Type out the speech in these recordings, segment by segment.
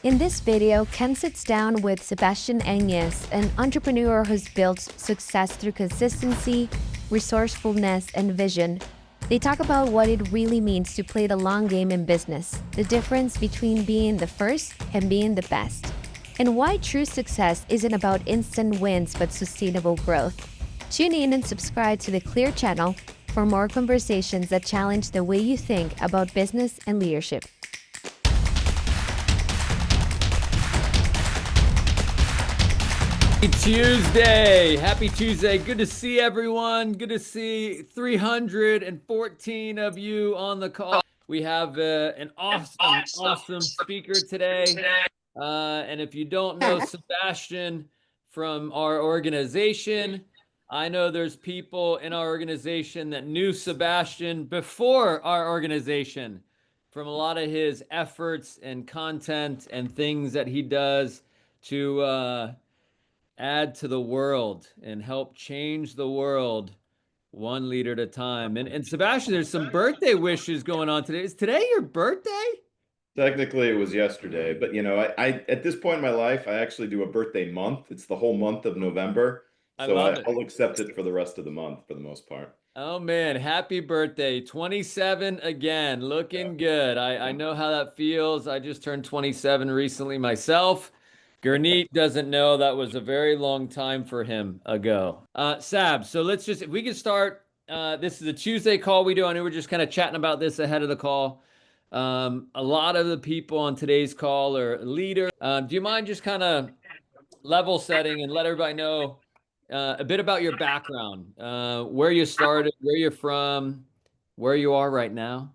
In this video, Ken sits down with Sabastian Enges, an entrepreneur who's built success through consistency, resourcefulness, and vision. They talk about what it really means to play the long game in business, the difference between being the first and being the best, and why true success isn't about instant wins but sustainable growth. Tune in and subscribe to the Clear channel for more conversations that challenge the way you think about business and leadership. Happy Tuesday. Good to see everyone. Good to see 314 of you on the call. We have an awesome speaker today. And if you don't know Sebastian from our organization, I know there's people in our organization that knew Sebastian before our organization from a lot of his efforts and content and things that he does to add to the world and help change the world one leader at a time. And Sebastian, there's some birthday wishes going on today. Is today your birthday? Technically, it was yesterday, but I at this point in my life, I actually do a birthday month. It's the whole month of November, I so love it. I'll accept it for the rest of the month for the most part. Oh man, happy birthday. 27 again, looking good. I know how that feels. I just turned 27 recently myself. Gurneet doesn't know that was a very long time for him ago. Sab, so let's just, if we can start, this is a Tuesday call we do. I know we're just kind of chatting about this ahead of the call. A lot of the people on today's call are leaders. Do you mind just kind of level setting and let everybody know a bit about your background, where you started, where you're from, where you are right now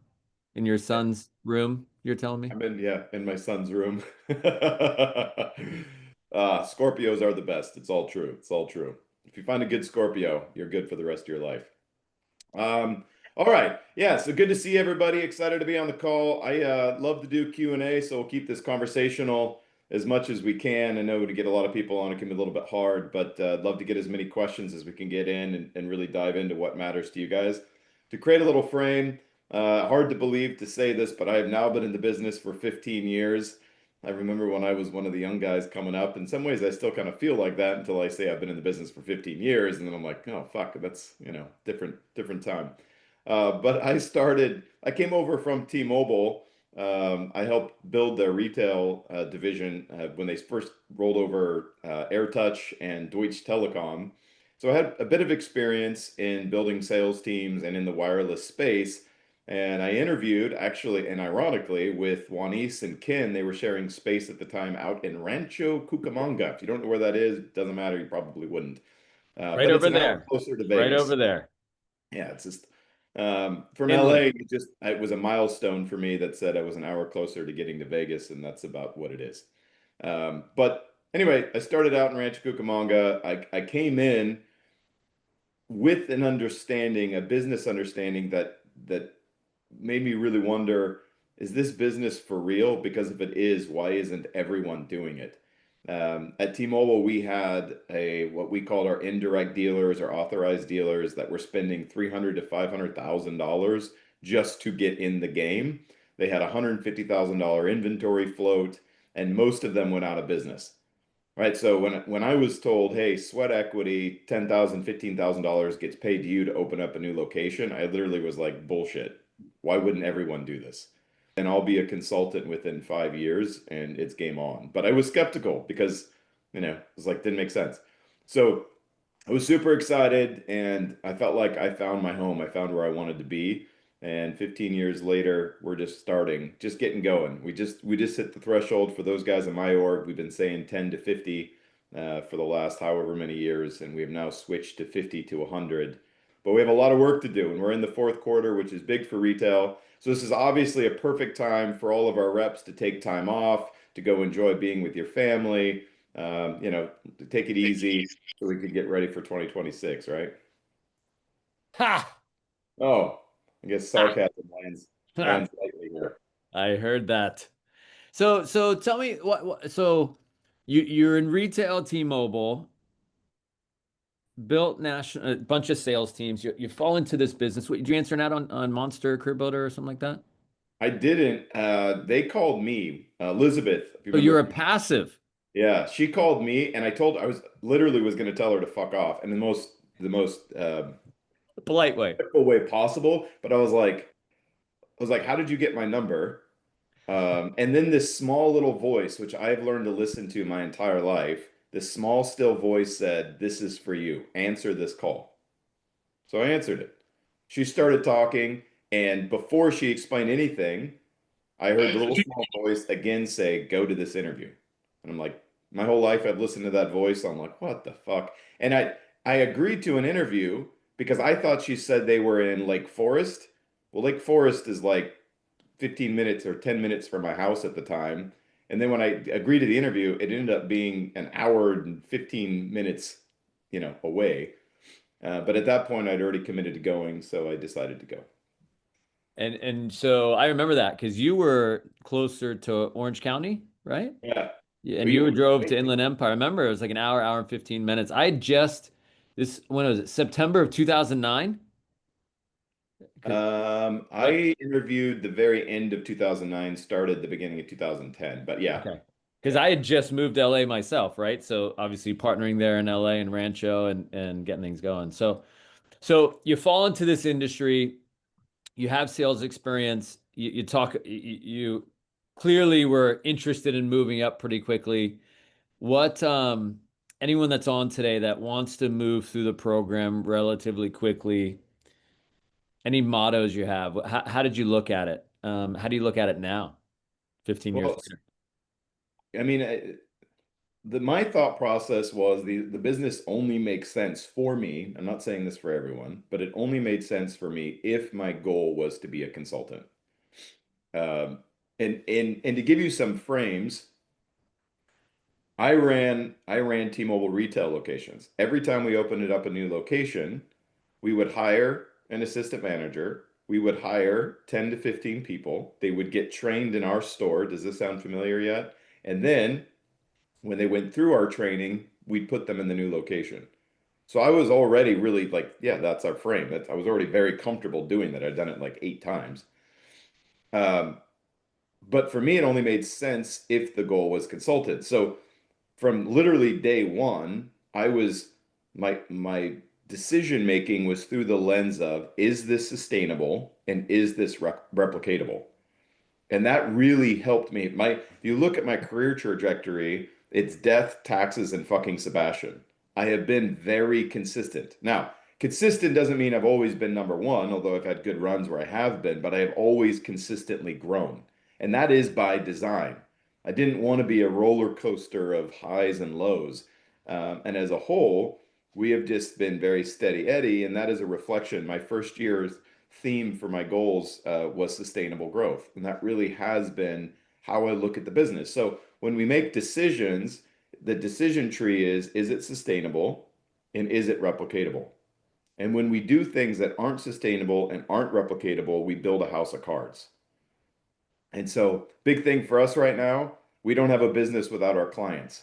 in your son's room, you're telling me? I'm in my son's room. Scorpios are the best. It's all true. It's all true. If you find a good Scorpio, you're good for the rest of your life. All right. Yeah, so good to see everybody. Excited to be on the call. I love to do Q&A, so we'll keep this conversational as much as we can. I know to get a lot of people on, it can be a little bit hard, but I'd love to get as many questions as we can get in and really dive into what matters to you guys. To create a little frame, hard to believe to say this, but I have now been in the business for 15 years. I remember when I was one of the young guys coming up. In some ways, I still kind of feel like that until I say I've been in the business for 15 years, and then I'm like, oh, fuck, that's, different time. But I came over from T-Mobile. I helped build their retail division when they first rolled over AirTouch and Deutsche Telekom. So I had a bit of experience in building sales teams and in the wireless space. And I interviewed, actually, and ironically, with Juanis and Ken. They were sharing space at the time out in Rancho Cucamonga. If you don't know where that is, it doesn't matter. You probably wouldn't. Right But it's over an hour there. closer to Right Vegas. over there. Yeah, it's just from Inland. LA, it was a milestone for me that said I was an hour closer to getting to Vegas, and that's about what it is. But anyway, I started out in Rancho Cucamonga. I came in with an understanding, a business understanding that made me really wonder, is this business for real? Because if it is, why isn't everyone doing it? At T-Mobile, we had what we called our indirect dealers or authorized dealers that were spending $300 to $500,000 just to get in the game. They had a $150,000 inventory float, and most of them went out of business. Right. So when I was told, hey, sweat equity, $10,000, $15,000 gets paid to you to open up a new location, I literally was like, bullshit. Why wouldn't everyone do this? And I'll be a consultant within 5 years and it's game on. But I was skeptical because, it was like, didn't make sense. So I was super excited and I felt like I found my home. I found where I wanted to be. And 15 years later, we're just starting, just getting going. We just hit the threshold for those guys in my org. We've been saying 10 to 50 for the last however many years, and we have now switched to 50 to 100. But we have a lot of work to do, and we're in the fourth quarter, which is big for retail. So this is obviously a perfect time for all of our reps to take time off, to go enjoy being with your family, to take it easy so we could get ready for 2026, right? Ha! Oh, I guess sarcasm lands lightly here. I heard that. So tell me so you're in retail T-Mobile, built national a bunch of sales teams. You fall into this business. Did you answer that on Monster Career Builder or something like that? I didn't. They called me, Elizabeth, if you So remember. you're a passive. Yeah, she called me, and I was literally was going to tell her to fuck off, and the most Polite way. respectful way possible. But I was like, how did you get my number? And then this small little voice, which I've learned to listen to my entire life, this small still voice said, "This is for you. Answer this call." So I answered it. She started talking, and before she explained anything, I heard the little small voice again say, "Go to this interview." And I'm like, my whole life I've listened to that voice. I'm like, what the fuck? And I agreed to an interview because I thought she said they were in Lake Forest. Well, Lake Forest is like 15 minutes or 10 minutes from my house at the time. And then when I agreed to the interview, it ended up being an hour and 15 minutes, away. But at that point, I'd already committed to going, so I decided to go. And so I remember that because you were closer to Orange County, right? Yeah. Yeah, But and you drove to Inland Empire. I remember it was like an hour, hour and 15 minutes. I had just this when was it? September of 2009? Right? I interviewed the very end of 2009, started the beginning of 2010. But yeah, Okay. Because yeah. I had just moved to LA myself, right? So obviously partnering there in LA and Rancho and getting things going. So you fall into this industry, you have sales experience, you talk, you clearly were interested in moving up pretty quickly. What anyone that's on today that wants to move through the program relatively quickly, any mottos you have? How did you look at it? How do you look at it now, 15 years Well, later? I mean, my thought process was the business only makes sense for me. I'm not saying this for everyone, but it only made sense for me if my goal was to be a consultant. Um, and to give you some frames, I ran T-Mobile retail locations. Every time we opened it up a new location, we would hire an assistant manager. We would hire 10 to 15 people. They would get trained in our store. Does this sound familiar yet? And then when they went through our training, we'd put them in the new location. So I was already really like, yeah, that's our frame. I was already very comfortable doing that. I'd done it like 8 times. Um, but for me, it only made sense if the goal was consulted. So from literally day one, I was my decision making was through the lens of, is this sustainable and is this replicatable? And that really helped me. If you look at my career trajectory, it's death, taxes, and fucking Sebastian. I have been very consistent. Now, consistent doesn't mean I've always been number one, although I've had good runs where I have been, but I have always consistently grown. And that is by design. I didn't want to be a roller coaster of highs and lows. And as a whole, we have just been very steady Eddie, and that is a reflection. My first year's theme for my goals was sustainable growth. And that really has been how I look at the business. So when we make decisions, the decision tree is it sustainable and is it replicatable? And when we do things that aren't sustainable and aren't replicatable, we build a house of cards. And so, big thing for us right now, we don't have a business without our clients.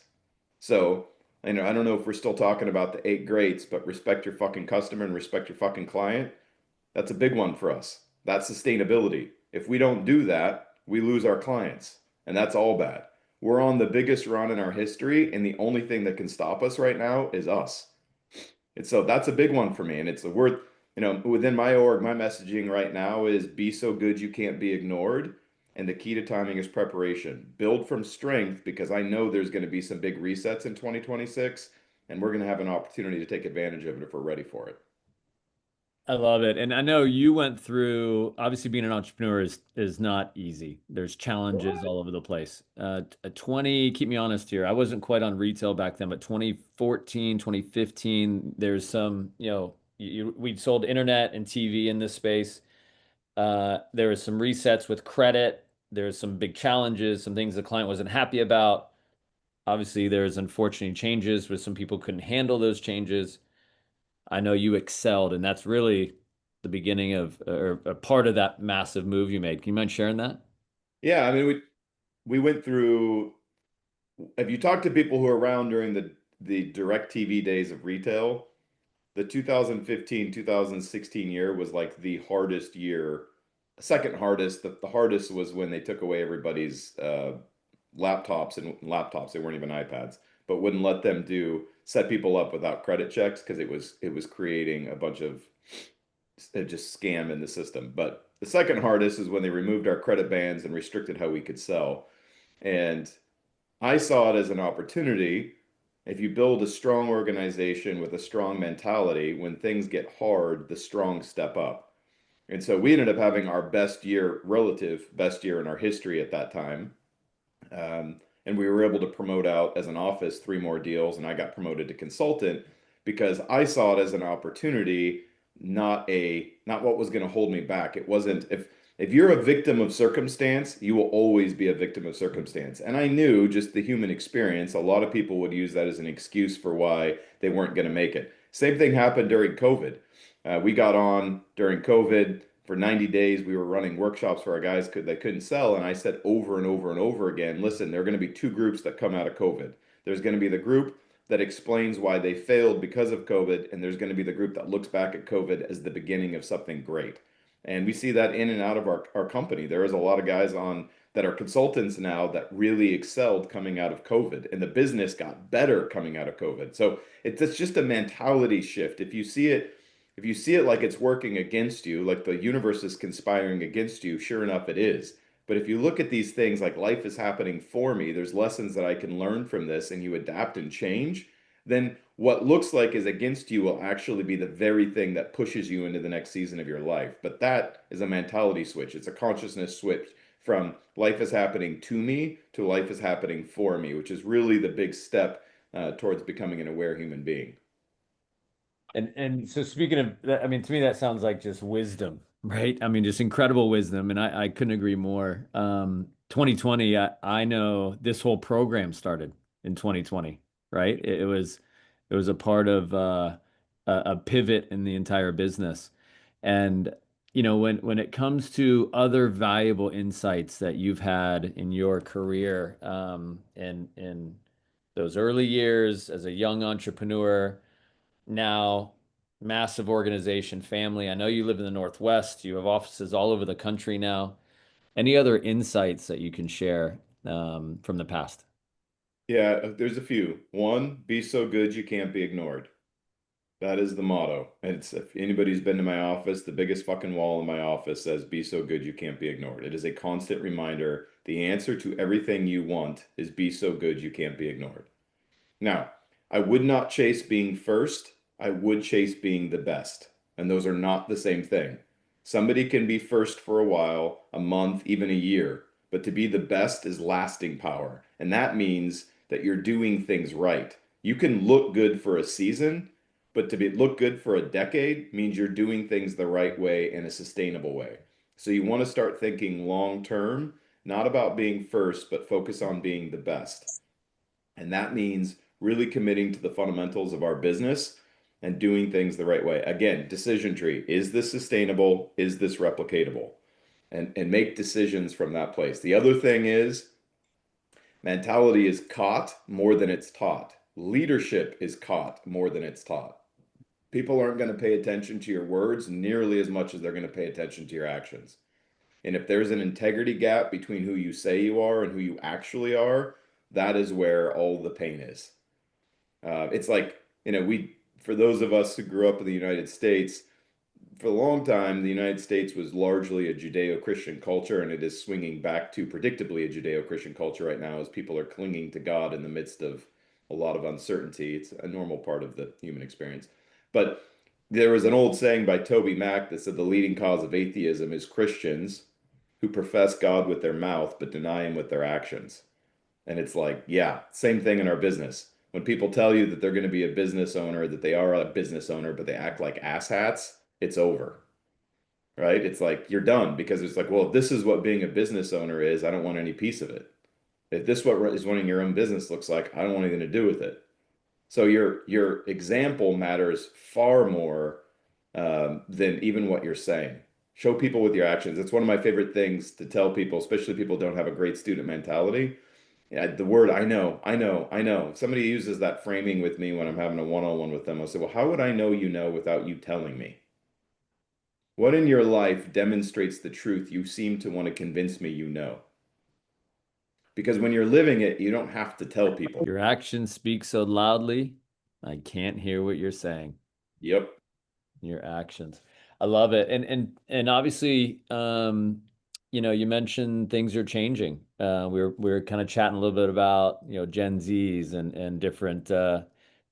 So, I don't know if we're still talking about the eight greats, but respect your fucking customer and respect your fucking client. That's a big one for us. That's sustainability. If we don't do that, we lose our clients, and that's all bad. We're on the biggest run in our history, and the only thing that can stop us right now is us. And so that's a big one for me. And it's a word, within my org, my messaging right now is be so good you can't be ignored. And the key to timing is preparation. Build from strength because I know there's going to be some big resets in 2026, and we're going to have an opportunity to take advantage of it if we're ready for it. I love it. And I know you went through, obviously being an entrepreneur is not easy. There's challenges all over the place. 20, keep me honest here. I wasn't quite on retail back then, but 2014, 2015, there's some, we sold internet and TV in this space. There was some resets with credit. There's some big challenges, some things the client wasn't happy about. Obviously, there's unfortunate changes where some people couldn't handle those changes. I know you excelled, and that's really the beginning of or a part of that massive move you made. Can you mind sharing that? Yeah, I mean, we went through. If you talk to people who are around during the direct TV days of retail, the 2015, 2016 year was like the hardest year second hardest, the hardest was when they took away everybody's laptops, and laptops, they weren't even iPads, but wouldn't let them do set people up without credit checks because it was creating a bunch of just scam in the system. But the second hardest is when they removed our credit bans and restricted how we could sell. And I saw it as an opportunity. If you build a strong organization with a strong mentality, when things get hard, the strong step up. And so we ended up having our best year, relative best year in our history at that time. And we were able to promote out as an office 3 more deals, and I got promoted to consultant because I saw it as an opportunity, not what was going to hold me back. It wasn't if you're a victim of circumstance, you will always be a victim of circumstance. And I knew just the human experience, a lot of people would use that as an excuse for why they weren't going to make it. Same thing happened during COVID. We got on during COVID for 90 days. We were running workshops for our guys they couldn't sell. And I said over and over and over again, listen, there are going to be two groups that come out of COVID. There's going to be the group that explains why they failed because of COVID, and there's going to be the group that looks back at COVID as the beginning of something great. And we see that in and out of our company. There is a lot of guys on that are consultants now that really excelled coming out of COVID, and the business got better coming out of COVID. So it's just a mentality shift. If you see it like it's working against you, like the universe is conspiring against you, sure enough, it is. But if you look at these things like life is happening for me, there's lessons that I can learn from this, and you adapt and change, then what looks like is against you will actually be the very thing that pushes you into the next season of your life. But that is a mentality switch. It's a consciousness switch from life is happening to me to life is happening for me, which is really the big step towards becoming an aware human being. And so speaking of that, I mean, to me, that sounds like just wisdom, right? I mean, just incredible wisdom. And I couldn't agree more. 2020, I know this whole program started in 2020, right? It was a part of a pivot in the entire business. And when it comes to other valuable insights that you've had in your career, in those early years as a young entrepreneur, now massive organization, family. I know you live in the Northwest. You have offices all over the country now. Any other insights that you can share from the past? Yeah, there's a few. One, be so good you can't be ignored. That is the motto. And it's if anybody's been to my office, the biggest fucking wall in my office says, be so good you can't be ignored. It is a constant reminder. The answer to everything you want is be so good you can't be ignored. Now, I would not chase being first. I would chase being the best. And those are not the same thing. Somebody can be first for a while, a month, even a year, but to be the best is lasting power. And that means that you're doing things right. You can look good for a season, but look good for a decade means you're doing things the right way in a sustainable way. So you want to start thinking long term, not about being first, but focus on being the best. And that means really committing to the fundamentals of our business and doing things the right way. Again, decision tree. Is this sustainable? Is this replicatable? And make decisions from that place. The other thing is mentality is caught more than it's taught. Leadership is caught more than it's taught. People aren't going to pay attention to your words nearly as much as they're going to pay attention to your actions. And if there's an integrity gap between who you say you are and who you actually are, that is where all the pain is. It's like, for those of us who grew up in the United States, for a long time, the United States was largely a Judeo-Christian culture, and it is swinging back to predictably a Judeo-Christian culture right now as people are clinging to God in the midst of a lot of uncertainty. It's a normal part of the human experience. But there was an old saying by Toby Mac that said the leading cause of atheism is Christians who profess God with their mouth but deny him with their actions. And it's like, yeah, same thing in our business. When people tell you that they're going to be a business owner, that they are a business owner, but they act like asshats, it's over, right? It's like you're done because it's like, well, if this is what being a business owner is, I don't want any piece of it. If this what is running your own business looks like, I don't want anything to do with it. So your example matters far more than even what you're saying. Show people with your actions. It's one of my favorite things to tell people, especially people who don't have a great student mentality. Yeah, the word I know, I know, I know. If somebody uses that framing with me when I'm having a one-on-one with them, I'll say, well, how would I know you know without you telling me? What in your life demonstrates the truth you seem to want to convince me you know? Because when you're living it, you don't have to tell people. Your actions speak so loudly, I can't hear what you're saying. Yep. Your actions. I love it. And obviously, you mentioned things are changing. We were kind of chatting a little bit about, Gen Zs and different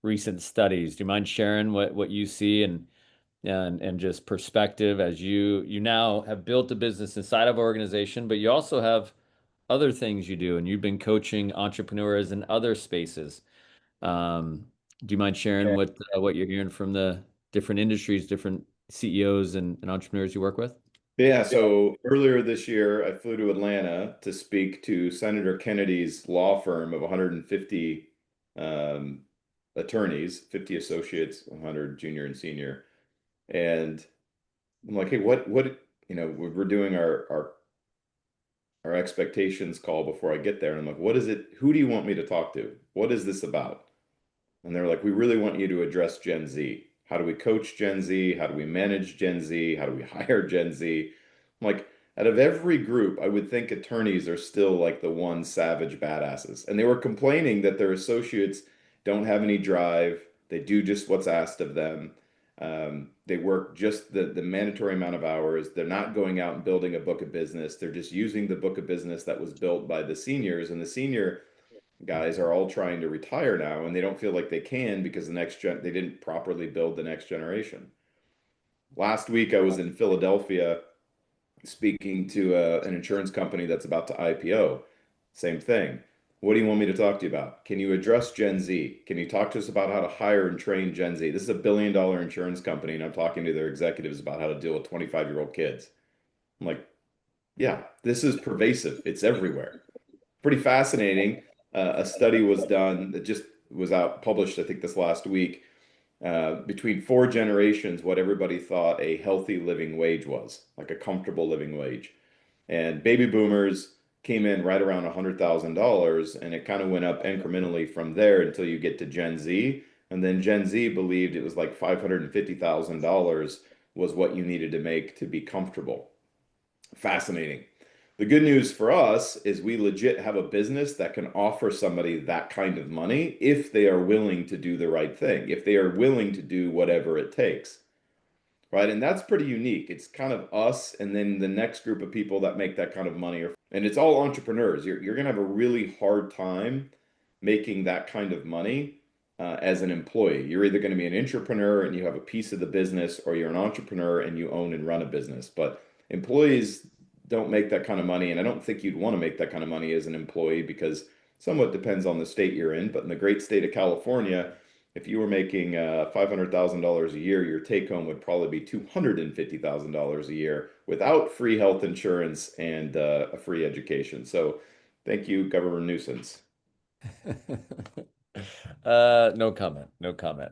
recent studies. Do you mind sharing what you see and just perspective as you now have built a business inside of an organization, but you also have other things you do, and you've been coaching entrepreneurs in other spaces. Um, do you mind sharing what you're hearing from the different industries, different CEOs and entrepreneurs you work with? Yeah, so earlier this year, I flew to Atlanta to speak to Senator Kennedy's law firm of 150 um, attorneys, 50 associates, 100 junior and senior. And I'm like, hey, we're doing our expectations call before I get there. And I'm like, what is it? Who do you want me to talk to? What is this about? And they're like, we really want you to address Gen Z. How do we coach Gen Z? How do we manage Gen Z? How do we hire Gen Z? I'm like, out of every group, I would think attorneys are still like the one savage badasses. And they were complaining that their associates don't have any drive. They do just what's asked of them. They work just the mandatory amount of hours. They're not going out and building a book of business. They're just using the book of business that was built by the seniors. And the senior guys are all trying to retire now, and they don't feel like they can because they didn't properly build the next generation. Last week, I was in Philadelphia speaking to an insurance company that's about to IPO. Same thing. What do you want me to talk to you about? Can you address Gen Z? Can you talk to us about how to hire and train Gen Z? This is a billion-dollar insurance company, and I'm talking to their executives about how to deal with 25-year-old kids. I'm like, yeah, this is pervasive. It's everywhere. Pretty fascinating. A study was done that just was out published, I think, this last week. Between four generations, what everybody thought a healthy living wage was, like a comfortable living wage. And baby boomers came in right around $100,000, and it kind of went up incrementally from there until you get to Gen Z. And then Gen Z believed it was like $550,000 was what you needed to make to be comfortable. Fascinating. The good news for us is we legit have a business that can offer somebody that kind of money if they are willing to do the right thing, if they are willing to do whatever it takes, right? And that's pretty unique. It's kind of us and then the next group of people that make that kind of money. And it's all entrepreneurs. You're going to have a really hard time making that kind of money as an employee. You're either going to be an entrepreneur and you have a piece of the business, or you're an entrepreneur and you own and run a business. But employees don't make that kind of money. And I don't think you'd want to make that kind of money as an employee because somewhat depends on the state you're in. But in the great state of California, if you were making $500,000 a year, your take home would probably be $250,000 a year without free health insurance and a free education. So thank you, Governor Nuisance. No comment. No comment.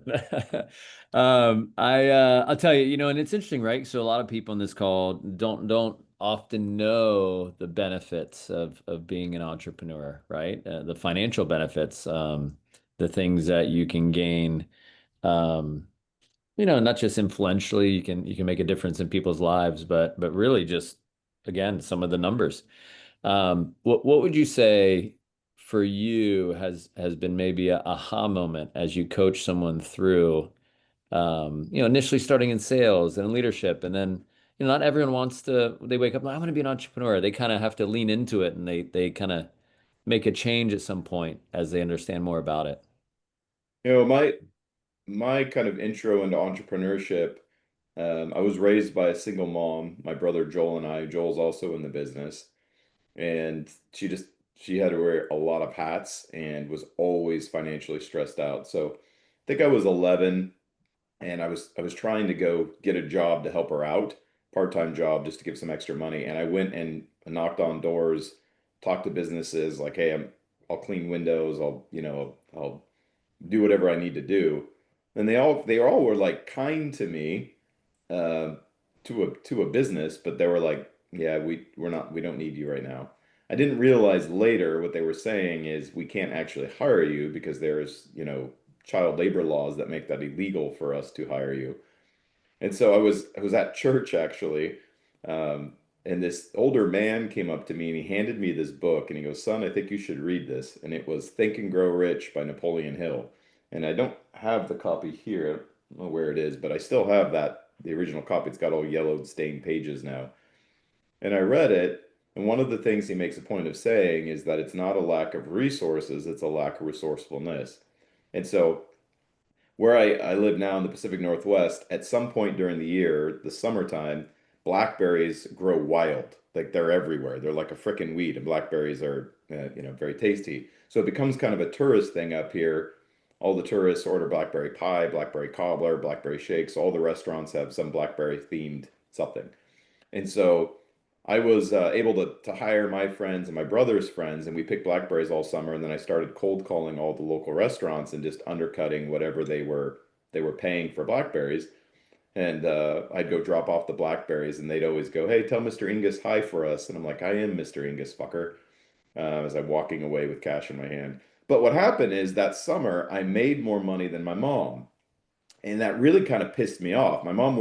I'll tell you, and it's interesting, right? So a lot of people in this call don't often know the benefits of being an entrepreneur, right? The financial benefits, the things that you can gain, um, not just influentially, you can make a difference in people's lives, but really just again, some of the numbers. What would you say for you has been maybe a aha moment as you coach someone through, initially starting in sales and in leadership, and then, not everyone wants to, they wake up, I want to be an entrepreneur. They kind of have to lean into it and they kind of make a change at some point as they understand more about it. My kind of intro into entrepreneurship, I was raised by a single mom, my brother Joel and I. Joel's also in the business, and she had to wear a lot of hats and was always financially stressed out. So I think I was 11 and I was trying to go get a job to help her out, part-time job just to give some extra money. And I went and knocked on doors, talked to businesses like, hey, I'll clean windows, I'll do whatever I need to do. And they all were like kind to me, uh, to a business, but they were like, yeah, we don't need you right now. I didn't realize later what they were saying is we can't actually hire you because there's, child labor laws that make that illegal for us to hire you. And so I was at church actually, and this older man came up to me and he handed me this book and he goes, "Son, I think you should read this." And it was Think and Grow Rich by Napoleon Hill. And I don't have the copy here. I don't know where it is, but I still have the original copy. It's got all yellowed stained pages now. And I read it, and one of the things he makes a point of saying is that it's not a lack of resources, it's a lack of resourcefulness. And so where I live now in the Pacific Northwest, at some point during the year, the summertime, blackberries grow wild. Like they're everywhere. They're like a frickin' weed, and blackberries are, very tasty. So it becomes kind of a tourist thing up here. All the tourists order blackberry pie, blackberry cobbler, blackberry shakes. All the restaurants have some blackberry themed something. And so I was able to hire my friends and my brother's friends, and we picked blackberries all summer. And then I started cold calling all the local restaurants and just undercutting whatever they were paying for blackberries. And I'd go drop off the blackberries, and they'd always go, "Hey, tell Mr. Ingus hi for us." And I'm like, "I am Mr. Ingus, fucker," as I'm walking away with cash in my hand. But what happened is that summer I made more money than my mom. And that really kind of pissed me off. My mom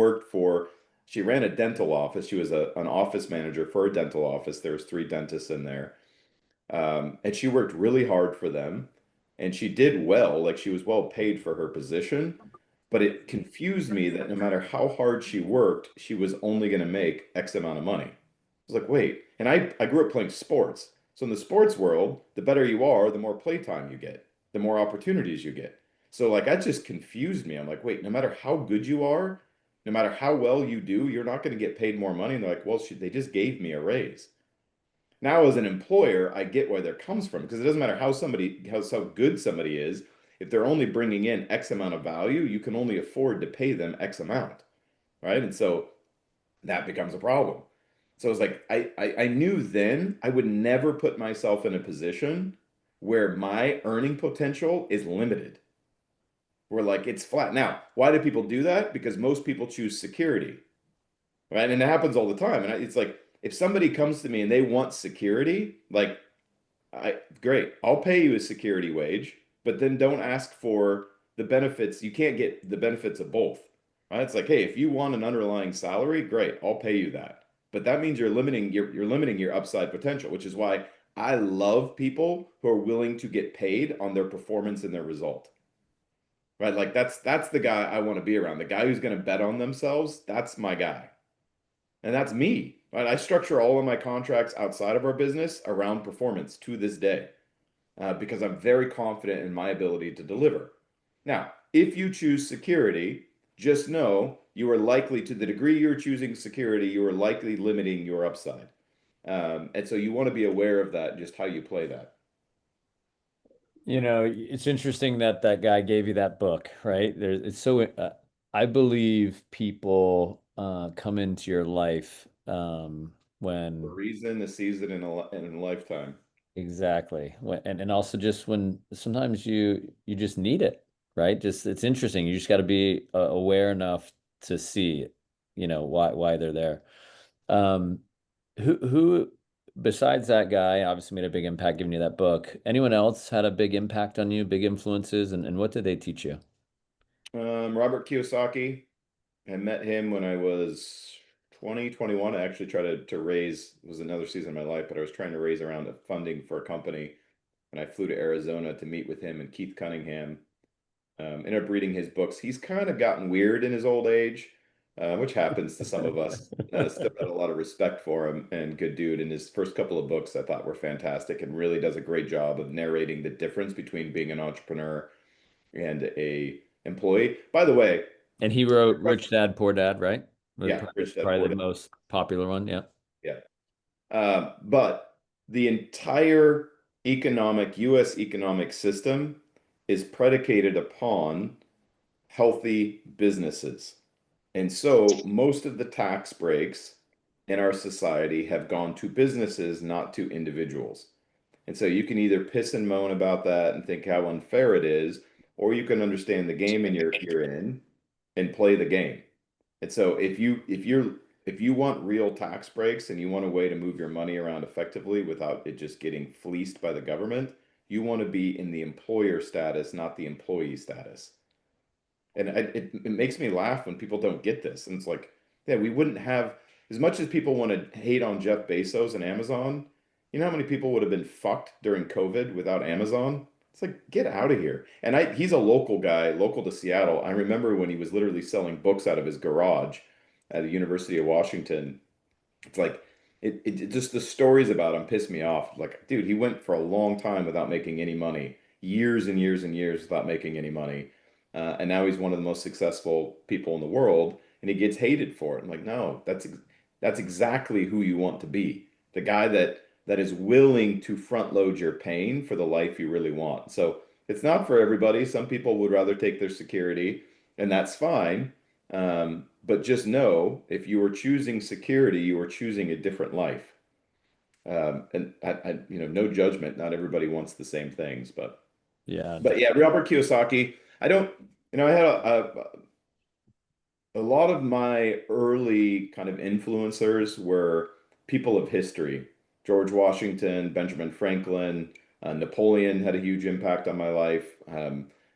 she ran a dental office. She was an office manager for a dental office. There was three dentists in there. And she worked really hard for them. And she did well, like she was well paid for her position. But it confused me that no matter how hard she worked, she was only going to make X amount of money. I was like, wait. And I grew up playing sports. So in the sports world, the better you are, the more playtime you get, the more opportunities you get. So like that just confused me. I'm like, wait, no matter how good you are, no matter how well you do, you're not going to get paid more money. And they're like, well, they just gave me a raise. Now, as an employer, I get where that comes from because it doesn't matter how good somebody is. If they're only bringing in X amount of value, you can only afford to pay them X amount, right? And so that becomes a problem. So it's like I knew then I would never put myself in a position where my earning potential is limited, where like it's flat. Now, why do people do that? Because most people choose security, right? And it happens all the time. And it's like if somebody comes to me and they want security, like great, I'll pay you a security wage, but then don't ask for the benefits. You can't get the benefits of both, right? It's like, hey, if you want an underlying salary, great, I'll pay you that. But that means you're limiting your upside potential, which is why I love people who are willing to get paid on their performance and their result. Right? Like that's the guy I want to be around. The guy who's going to bet on themselves, that's my guy. And that's me. Right? I structure all of my contracts outside of our business around performance to this day because I'm very confident in my ability to deliver. Now, if you choose security, just know you are likely, to the degree you're choosing security, you are likely limiting your upside. And so you want to be aware of that, just how you play that. It's interesting that that guy gave you that book, right? It's so, I believe people come into your life A when reason, a season, and a lifetime. exactly and also just when sometimes you just need it, right? Just it's interesting. You just got to be aware enough to see, why they're there. Um, who besides that guy obviously made a big impact giving you that book. Anyone else had a big impact on you, big influences, and what did they teach you? Robert Kiyosaki. I met him when I was 20, 21. I actually tried to raise, it was another season of my life, but I was trying to raise around funding for a company. And I flew to Arizona to meet with him and Keith Cunningham. Ended up reading his books. He's kind of gotten weird in his old age, which happens to some of us. Still had a lot of respect for him and good dude. And his first couple of books I thought were fantastic and really does a great job of narrating the difference between being an entrepreneur and a employee. By the way, And he wrote Rich Dad Poor Dad, right? yeah, Rich Dad Poor Probably the Dad. most popular one. Yeah. Yeah. But the entire U.S. economic system is predicated upon healthy businesses. And so most of the tax breaks in our society have gone to businesses, not to individuals. And so you can either piss and moan about that and think how unfair it is, or you can understand the game and you're in and play the game. And so if you want real tax breaks and you want a way to move your money around effectively without it just getting fleeced by the government, you want to be in the employer status, not the employee status. And it makes me laugh when people don't get this. And it's like, yeah, we wouldn't have, as much as people want to hate on Jeff Bezos and Amazon, you know how many people would have been fucked during COVID without Amazon? It's like, get out of here. And he's a local guy, local to Seattle. I remember when he was literally selling books out of his garage at the University of Washington. It's like it just the stories about him piss me off. Like, dude, he went for a long time without making any money, years and years and years without making any money, and now he's one of the most successful people in the world, and he gets hated for it. I'm like, no, that's exactly who you want to be, the guy that is willing to front load your pain for the life you really want. So it's not for everybody. Some people would rather take their security, and that's fine. But just know if you are choosing security, you are choosing a different life. And no judgment. Not everybody wants the same things, Yeah, but yeah, Robert Kiyosaki. I don't, I had a lot of my early kind of influencers were people of history. George Washington, Benjamin Franklin, Napoleon had a huge impact on my life.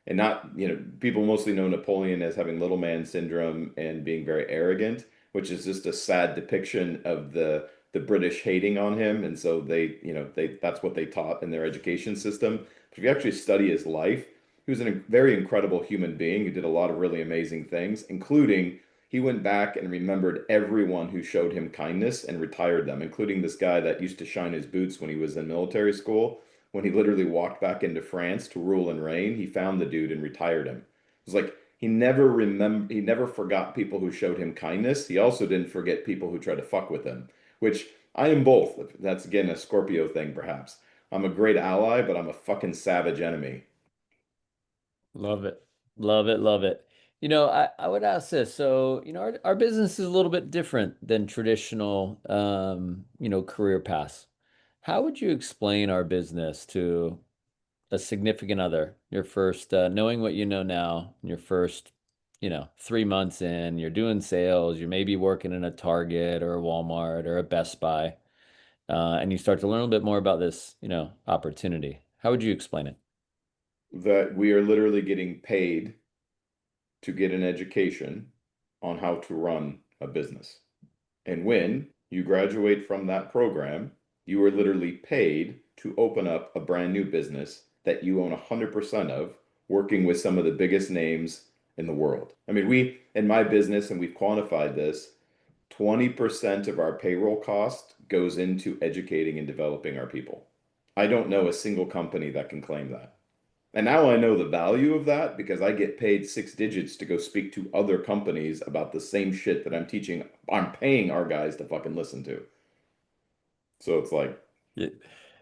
And not, people mostly know Napoleon as having little man syndrome and being very arrogant, which is just a sad depiction of the British hating on him. And so that's what they taught in their education system. But if you actually study his life, he was a very incredible human being who did a lot of really amazing things, including he went back and remembered everyone who showed him kindness and retired them, including this guy that used to shine his boots when he was in military school. When he literally walked back into France to rule and reign, he found the dude and retired him. It was like he never forgot people who showed him kindness. He also didn't forget people who tried to fuck with him, which I am both. That's again a Scorpio thing, perhaps. I'm a great ally, but I'm a fucking savage enemy. love it. Love it. Love it. I would ask this. So, our business is a little bit different than traditional, career paths. How would you explain our business to a significant other? Your first, knowing what you know now, your first, 3 months in, you're doing sales, you may be working in a Target or a Walmart or a Best Buy, and you start to learn a little bit more about this, opportunity. How would you explain it? That we are literally getting paid to get an education on how to run a business. And when you graduate from that program, you are literally paid to open up a brand new business that you own 100% of, working with some of the biggest names in the world. I mean, in my business, and we've quantified this, 20% of our payroll cost goes into educating and developing our people. I don't know a single company that can claim that. And now I know the value of that because I get paid six digits to go speak to other companies about the same shit that I'm paying our guys to fucking listen to. So it's like Yeah,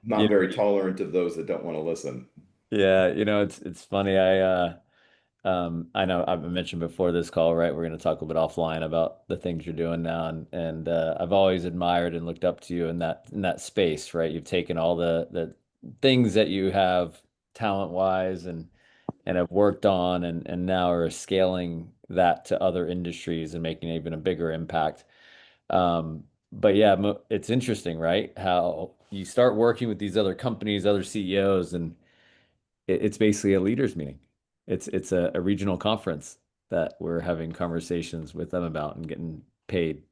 not yeah, very tolerant of those that don't want to listen. yeah, it's funny. I know I've mentioned before this call, right? We're going to talk a bit offline about the things you're doing now, and I've always admired and looked up to you in that space, right? You've taken all the things that you have talent wise and have worked on, and now are scaling that to other industries and making even a bigger impact. But yeah, it's interesting, right? How you start working with these other companies, other CEOs, and it's basically a leaders meeting. It's a regional conference that we're having conversations with them about and getting paid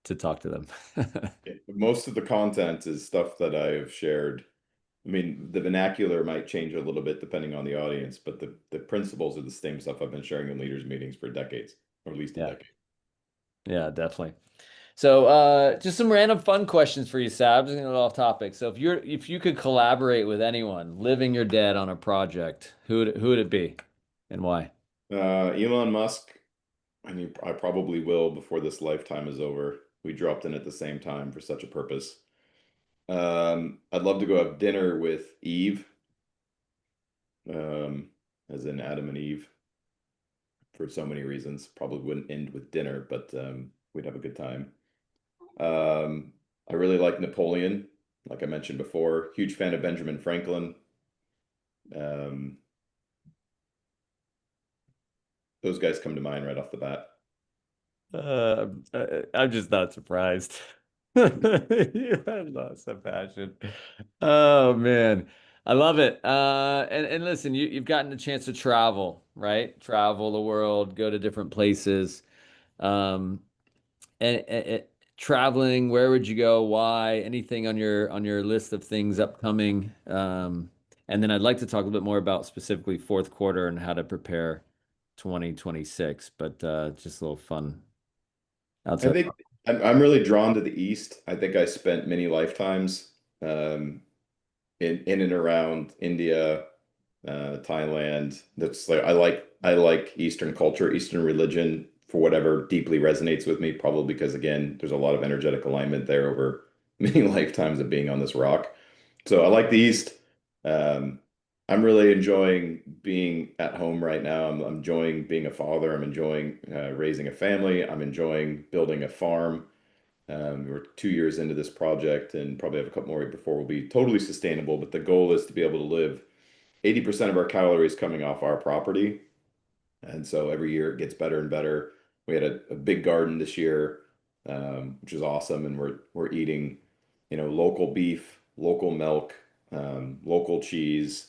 to talk to them. Most of the content is stuff that I've shared. I mean, the vernacular might change a little bit depending on the audience, but the principles are the same stuff I've been sharing in leaders meetings for decades, or at least a Yeah, decade. yeah, definitely. So, just some random fun questions for you, Sabs, and off topic. So, if you could collaborate with anyone, living or dead, on a project, who would it be, and why? Elon Musk, I probably will before this lifetime is over. We dropped in at the same time for such a purpose. I'd love to go have dinner with Eve, um, as in Adam and Eve, for so many reasons. Probably wouldn't end with dinner, but we'd have a good time. Um, I really like Napoleon, like I mentioned before. Huge fan of Benjamin Franklin. Um, those guys come to mind right off the bat. I'm just not surprised. You have lots of passion. Oh man. I love it. And listen, you've gotten a chance to travel, right? Travel the world, go to different places. Um, and traveling, where would you go? Why? Anything on your list of things upcoming? And then I'd like to talk a little bit more about specifically fourth quarter and how to prepare 2026. But just a little fun I outside. think I'm really drawn to the East. I think I spent many lifetimes um, in and around India, Thailand. That's like I like Eastern culture, Eastern religion for whatever deeply resonates with me, probably because again, there's a lot of energetic alignment there over many lifetimes of being on this rock. So I like the East. Um, I'm really enjoying being at home right now. I'm enjoying being a father. I'm enjoying raising a family. I'm enjoying building a farm. We're 2 years into this project and probably have a couple more before we'll be totally sustainable. But the goal is to be able to live 80% of our calories coming off our property. And so every year it gets better and better. We had a big garden this year, which is awesome. And we're eating, local beef, local milk, local cheese.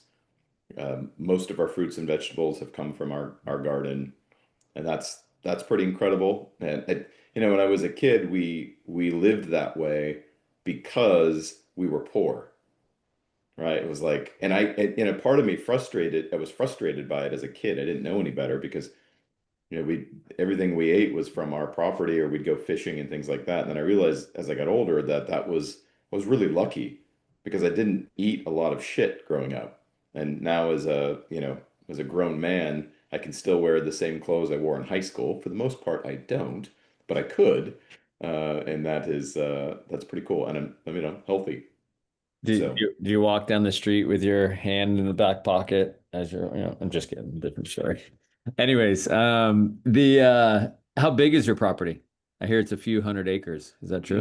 Most of our fruits and vegetables have come from our garden, and that's pretty incredible. And when I was a kid, we lived that way because we were poor, right? It was like, and a part of me frustrated. I was frustrated by it as a kid. I didn't know any better because we everything we ate was from our property, or we'd go fishing and things like that. And then I realized as I got older that I was really lucky because I didn't eat a lot of shit growing up. And now as a grown man, I can still wear the same clothes I wore in high school. For the most part, I don't, but I could. And that's pretty cool. And I'm healthy. So Do you walk down the street with your hand in the back pocket as you're, I'm just kidding, different story. Anyways, the how big is your property? I hear it's a few hundred acres. Is that true?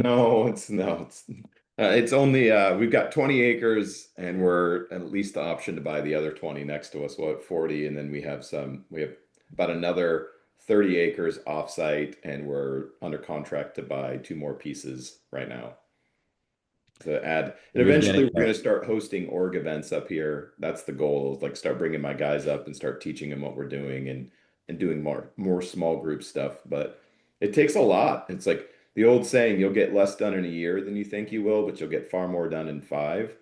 it's only we've got 20 acres and we're at least the option to buy the other 20 next to us. We'll have 40, and then we have about another 30 acres offsite, and we're under contract to buy two more pieces right now to add. And You're eventually getting we're going to start hosting org events up here. That's the goal, is like start bringing my guys up and start teaching them what we're doing, and doing more small group stuff. But it takes a lot. It's like the old saying, you'll get less done in a year than you think you will, but you'll get far more done in 5.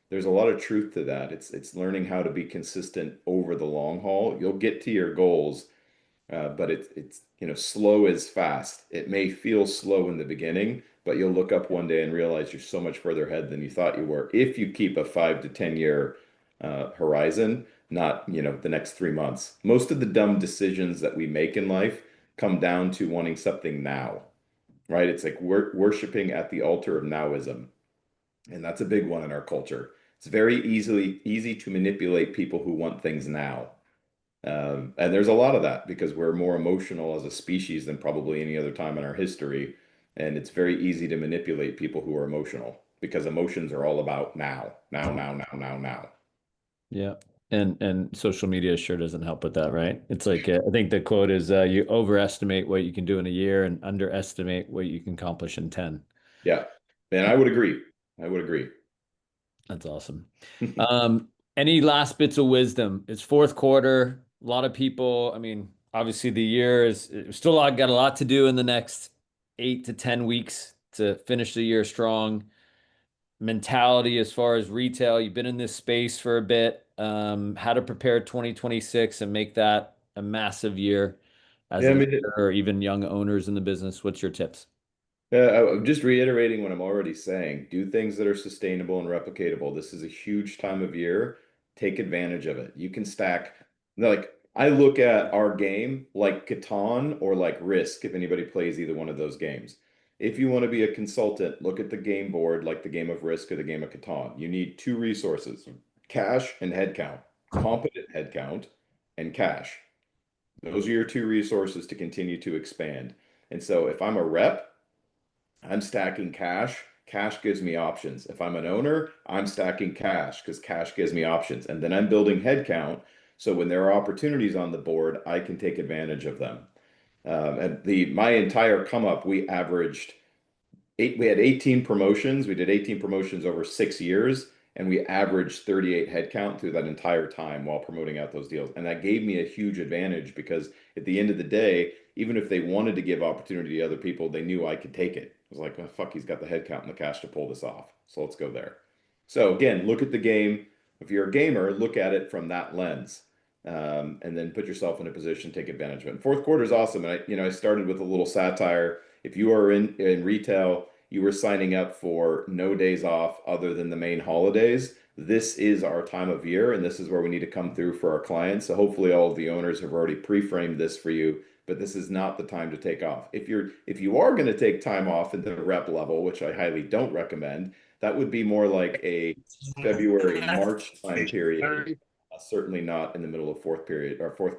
There's a lot of truth to that. It's learning how to be consistent over the long haul. You'll get to your goals, but it's slow is fast. It may feel slow in the beginning, but you'll look up one day and realize you're so much further ahead than you thought you were if you keep a 5 to 10 year horizon, not the next 3 months. Most of the dumb decisions that we make in life come down to wanting something now, right? It's like we're worshiping at the altar of nowism, and that's a big one in our culture. It's very easy to manipulate people who want things now. And there's a lot of that because we're more emotional as a species than probably any other time in our history. And it's very easy to manipulate people who are emotional because emotions are all about now, now, now, now, now, now. Yeah. And social media sure doesn't help with that, right? It's like I think the quote is you overestimate what you can do in a year and underestimate what you can accomplish in 10. Yeah. And I would agree. I would agree. That's awesome. Any last bits of wisdom? It's fourth quarter. A lot of people, I mean, obviously the year is still got a lot to do in the next 8 to 10 weeks to finish the year strong. Mentality as far as retail, you've been in this space for a bit. How to prepare 2026 and make that a massive year as Yeah, a I leader mean, or even young owners in the business. What's your tips? I'm just reiterating what I'm already saying. Do things that are sustainable and replicatable. This is a huge time of year. Take advantage of it. You can stack, like, I look at our game like Catan or like Risk, if anybody plays either one of those games. If you want to be a consultant, look at the game board like the game of Risk or the game of Catan. You need two resources: cash and headcount, competent headcount and cash. Those are your two resources to continue to expand. And so if I'm a rep, I'm stacking cash. Cash gives me options. If I'm an owner, I'm stacking cash because cash gives me options. And then I'm building headcount. So when there are opportunities on the board, I can take advantage of them. And my entire come up, we averaged we had 18 promotions. We did 18 promotions over 6 years, And we averaged 38 headcount through that entire time while promoting out those deals. And that gave me a huge advantage because at the end of the day, even if they wanted to give opportunity to other people, they knew I could take it. I was like, oh, fuck, he's got the headcount and the cash to pull this off. So let's go there. So again, look at the game. If you're a gamer, look at it from that lens. And then put yourself in a position to take advantage of it. And fourth quarter is awesome. And I started with a little satire. If you are in retail, you were signing up for no days off other than the main holidays. This is our time of year, and this is where we need to come through for our clients. So hopefully all of the owners have already pre-framed this for you, but this is not the time to take off. If you are going to take time off at the rep level, which I highly don't recommend, that would be more like a February, March time period. Certainly not in the middle of fourth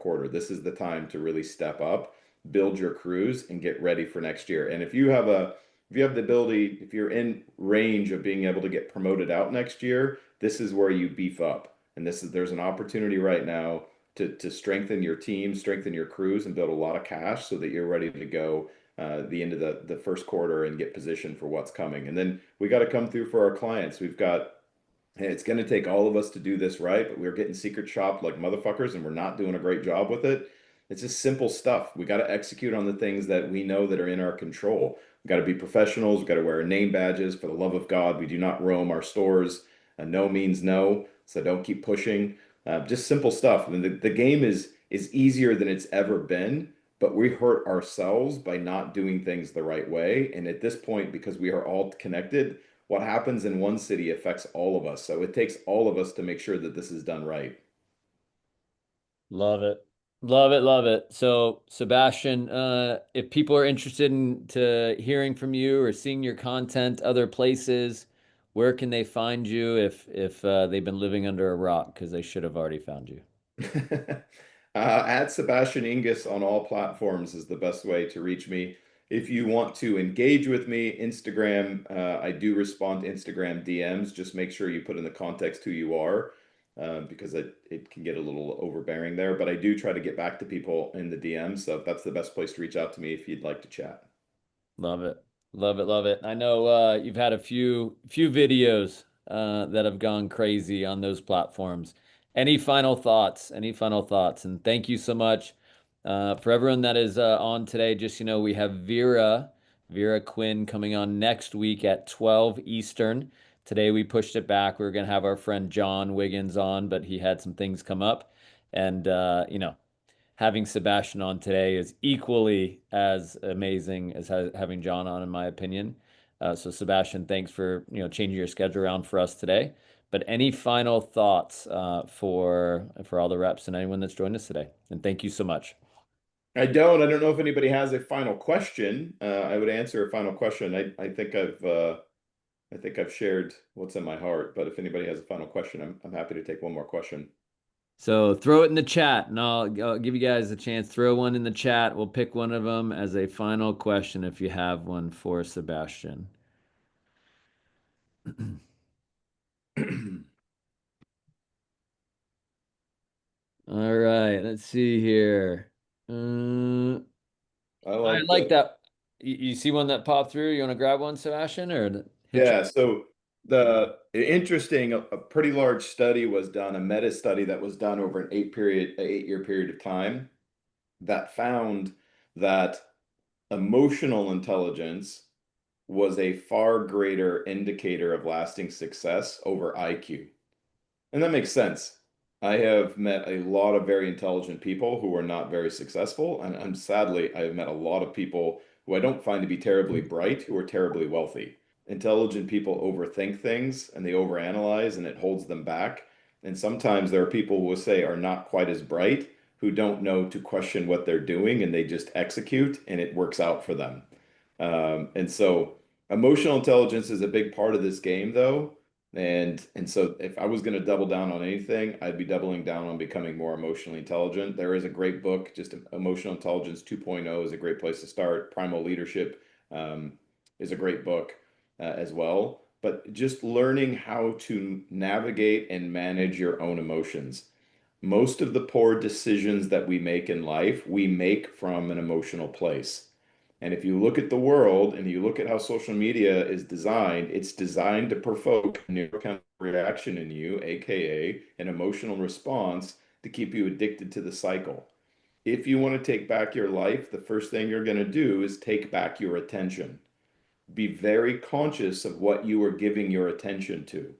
quarter. This is the time to really step up, build your crews, and get ready for next year. And if you have the ability, if you're in range of being able to get promoted out next year, this is where you beef up. And there's an opportunity right now to strengthen your team, strengthen your crews, and build a lot of cash so that you're ready to go the end of the first quarter and get positioned for what's coming. And then we got to come through for our clients. It's going to take all of us to do this right, but we're getting secret shopped like motherfuckers and we're not doing a great job with it. It's just simple stuff. We got to execute on the things that we know that are in our control. We got to be professionals. We got to wear our name badges. For the love of God, we do not roam our stores. No means no, so don't keep pushing. Just simple stuff. I mean, the game is easier than it's ever been, but we hurt ourselves by not doing things the right way. And at this point, because we are all connected, what happens in one city affects all of us. So it takes all of us to make sure that this is done right. Love it. Love it, love it. So, Sebastian, if people are interested in to hearing from you or seeing your content other places, where can they find you if they've been living under a rock? Because they should have already found you. At Sabastian Enges on all platforms is the best way to reach me. If you want to engage with me, Instagram, I do respond to Instagram DMs. Just make sure you put in the context who you are, because it can get a little overbearing there. But I do try to get back to people in the DMs. So that's the best place to reach out to me if you'd like to chat. Love it. Love it, love it. I know you've had a few videos that have gone crazy on those platforms. Any final thoughts? Any final thoughts? And thank you so much for everyone that is on today. Just we have Vera Quinn coming on next week at 12 Eastern. Today we pushed it back. We were going to have our friend John Wiggins on, but he had some things come up. And having Sebastian on today is equally as amazing as having John on, in my opinion. So Sebastian, thanks for changing your schedule around for us today. But any final thoughts for all the reps and anyone that's joined us today? And thank you so much. I don't know if anybody has a final question. I would answer a final question. I think I've shared what's in my heart, but if anybody has a final question, I'm happy to take one more question. So throw it in the chat, and I'll give you guys a chance. Throw one in the chat. We'll pick one of them as a final question if you have one for Sebastian. All right, let's see here. I I like like that. You see one that popped through? You want to grab one, Sebastian, or hit you? Yeah, so a pretty large study was done, a meta study that was done over an 8-year period of time that found that emotional intelligence was a far greater indicator of lasting success over IQ. And that makes sense. I have met a lot of very intelligent people who are not very successful, and sadly, I have met a lot of people who I don't find to be terribly bright who are terribly wealthy. Intelligent people overthink things and they overanalyze, and it holds them back. And sometimes there are people who will say are not quite as bright who don't know to question what they're doing and they just execute and it works out for them. And so emotional intelligence is a big part of this game, though. And so if I was going to double down on anything, I'd be doubling down on becoming more emotionally intelligent. There is a great book, just Emotional Intelligence 2.0 is a great place to start. Primal Leadership is a great book as well. But just learning how to navigate and manage your own emotions. Most of the poor decisions that we make in life, we make from an emotional place. And if you look at the world and you look at how social media is designed, it's designed to provoke a neurochemical reaction in you, aka an emotional response to keep you addicted to the cycle. If you want to take back your life, the first thing you're going to do is take back your attention. Be very conscious of what you are giving your attention to.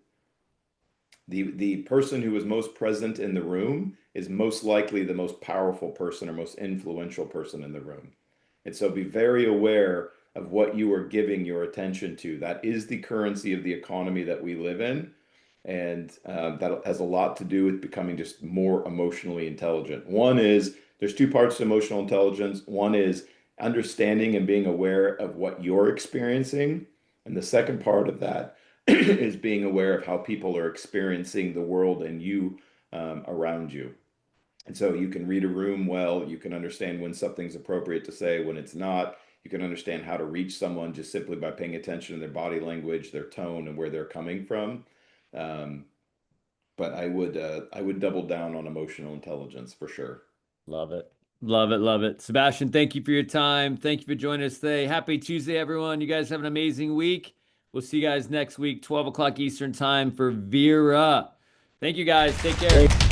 The person who is most present in the room is most likely the most powerful person or most influential person in the room. And so be very aware of what you are giving your attention to. That is the currency of the economy that we live in. And that has a lot to do with becoming just more emotionally intelligent. One is there's two parts to emotional intelligence. One is understanding and being aware of what you're experiencing. And the second part of that is being aware of how people are experiencing the world and you around you. And so you can read a room well, you can understand when something's appropriate to say, when it's not. You can understand how to reach someone just simply by paying attention to their body language, their tone, and where they're coming from. Um, but I would double down on emotional intelligence for sure. Love it. Love it. Love it. Sebastian, thank you for your time. Thank you for joining us today. Happy Tuesday, everyone. You guys have an amazing week. We'll see you guys next week, 12 o'clock Eastern time for Vera. Thank you guys. Take care.